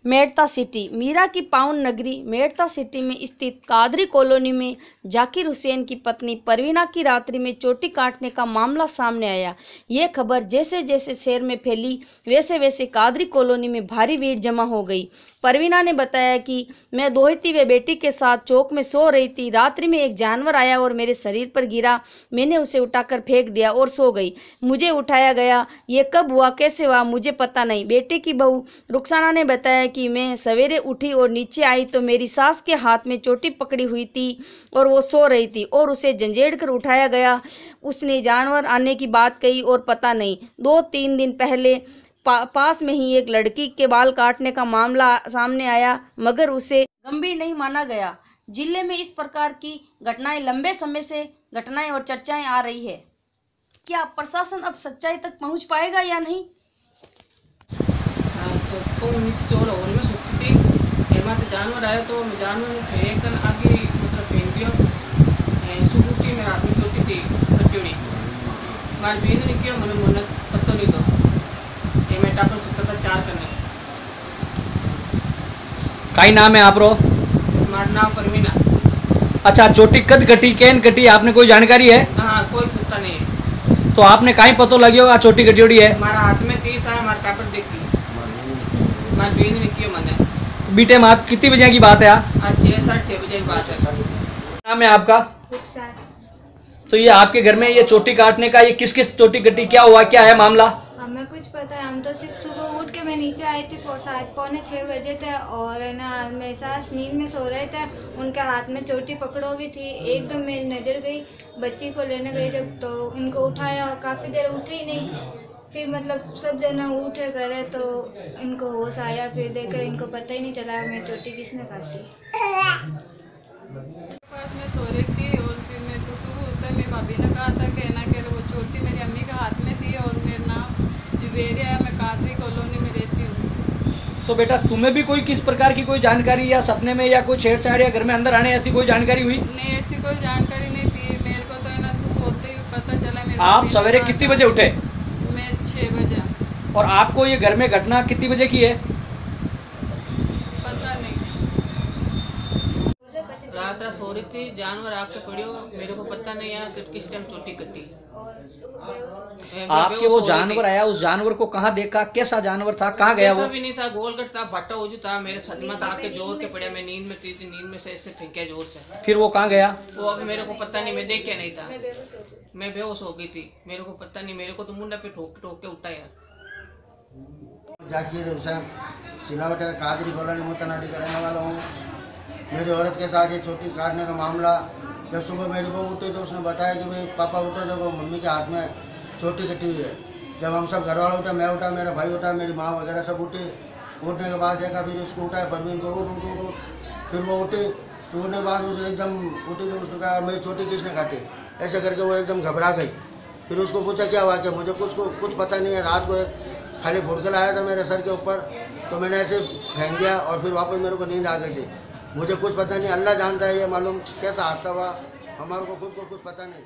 Merta city. Meera की pound नगरी Merta city में स्थित कादरी कॉलोनी में जाकिर हुसैन की पत्नी परवीना की रात्रि में चोटी काटने का मामला सामने आया। ये खबर जैसे जैसे शहर में फैली वैसे वैसे कादरी कॉलोनी में भारी भीड़ जमा हो गई। परवीना ने बताया कि मैं दोहती व बेटी के साथ चौक में सो रही थी। रात्रि में एक जानवर आया और मेरे शरीर पर गिरा। मैंने उसे उठाकर फेंक दिया और सो गई। मुझे उठाया गया। ये कब हुआ, कैसे हुआ, मुझे पता नहीं। बेटे की बहू रुखसाना ने बताया कि मैं सवेरे उठी और नीचे आई तो मेरी सास के हाथ में चोटी पकड़ी हुई थी और वो सो रही थी और उसे झंझेड़ कर उठाया गया। उसने जानवर आने की बात कही और पता नहीं। 2-3 दिन पहले पास में ही एक लड़की के बाल काटने का मामला सामने आया, मगर उसे गंभीर नहीं माना गया। जिले में इस प्रकार की घटनाएं लंबे समय से घटनाएं और चर्चाएं आ रही है। क्या प्रशासन अब सच्चाई तक पहुंच पाएगा या नहीं? तो नीचे चोर और में सुती थी एमा तो जानवर आया तो जानवर ने फेंक कर आगे मतलब फेंक दिया। सुबुटी में हाथ में चोटी थी कट्योड़ी मार बीन ने किया मन मन पत्तो नहीं दो ये मैं टापर सुता था 4 करने। काई नाम है आप रो? हमारा नाम परवीना। अच्छा, चोटी कद कटी कैन कटी आपने कोई जानकारी है? हाँ, कोई पता नहीं है। तो आपने काई पतो लगी होगा चोटी कटियोड़ी है? हमारा हाथ में 30 आया, हमारा टापर देखी मार बीन ने किया मैंने। बीटे में आप कितनी बजे की बात है? आज 6-6:30 बजे की बात है। नाम है आपका? तो ये आपके घर में ये चोटी काटने का ये किस किस चोटी कटी, क्या हुआ, क्या है मामला? हमें कुछ पता है, हम तो सिर्फ सुबह उठ के मैं नीचे आई थी 5:45 बजे थे और है ना मेरे सास नींद में सो रहे थे। उनके हाथ में चोटी पकड़ो हुई थी। एकदम मेरी नज़र गई, बच्ची को लेने गई जब तो इनको उठाया, काफ़ी देर उठी ही नहीं। फिर मतलब सब जना उठे करे तो इनको होश आया, फिर देखा इनको पता ही नहीं चला मैं चोटी किसने काटी। पास में सो रही थी और फिर मेरे को सुबह होता मेरी भाभी ने कहा था कि ना कि वो चोटी मेरी अम्मी के हाथ में थी और मेरा नाम जुबेरिया है, मैं कादरी कॉलोनी में रहती हूँ। तो बेटा तुम्हें भी कोई किस प्रकार की कोई जानकारी या सपने में या कोई छेड़छाड़ या घर में अंदर आने ऐसी कोई जानकारी हुई? नहीं, ऐसी कोई जानकारी नहीं थी मेरे को। तो है ना सुबह होते ही पता चला। मेरे आप सवेरे कितनी बजे उठे? मैं 6 बजे। और आपको ये घर में घटना कितनी बजे की है? पता नहीं। रात सो रही थी, जानवर आके पड़ियो, मेरे को पता नहीं है कि किस टाइम चोटी कटी। आपके वो जानवर आया, उस जानवर को कहाँ देखा, कैसा जानवर था, कहाँ गया वो? भी नहीं था, गोलगट था, भट्टा उजू था, मेरे छत में आके जोर के पड़ा। मैं नींद में थी, नींद में से ऐसे फेंके जोर से। फिर वो कहाँ गया? वो अभी मेरे को पता नहीं, मैं देखे नहीं था, मैं बेहोश हो गई थी, मेरे को पता नहीं। मेरे को तो मुंडा पे ठोक ठोक के उठाया। जाकिर हुसैन सिलावट कादरी कॉलोनी मुतनाडी का रहने वाला हूँ। मेरी औरत के साथ ये चोटी काटने का मामला, जब सुबह मेरी बहू उठी तो उसने बताया कि भाई पापा उठो, देखो मम्मी के हाथ में चोटी कटी हुई है। जब हम सब घर वाला उठा, मैं उठा, मेरा भाई उठा, मेरी माँ वगैरह सब उठे। उठने के बाद देखा, फिर उसको उठाया, परवीन को उठ उठ उठ। फिर वो उठे तो उठने के बाद उसे एकदम उठी तो उसने कहा मेरी चोटी किसने काटी, ऐसे करके वो एकदम घबरा गई। फिर उसको पूछा क्या हुआ, क्या मुझे कुछ पता नहीं है। रात को एक खाली फुटकल आया था मेरे सर के ऊपर, तो मैंने ऐसे फेंक दिया और फिर वापस मेरे को नींद आ गई थी। मुझे कुछ पता नहीं, अल्लाह जानता है, ये मालूम कैसा हादसा हुआ, हमारे को खुद को कुछ पता नहीं।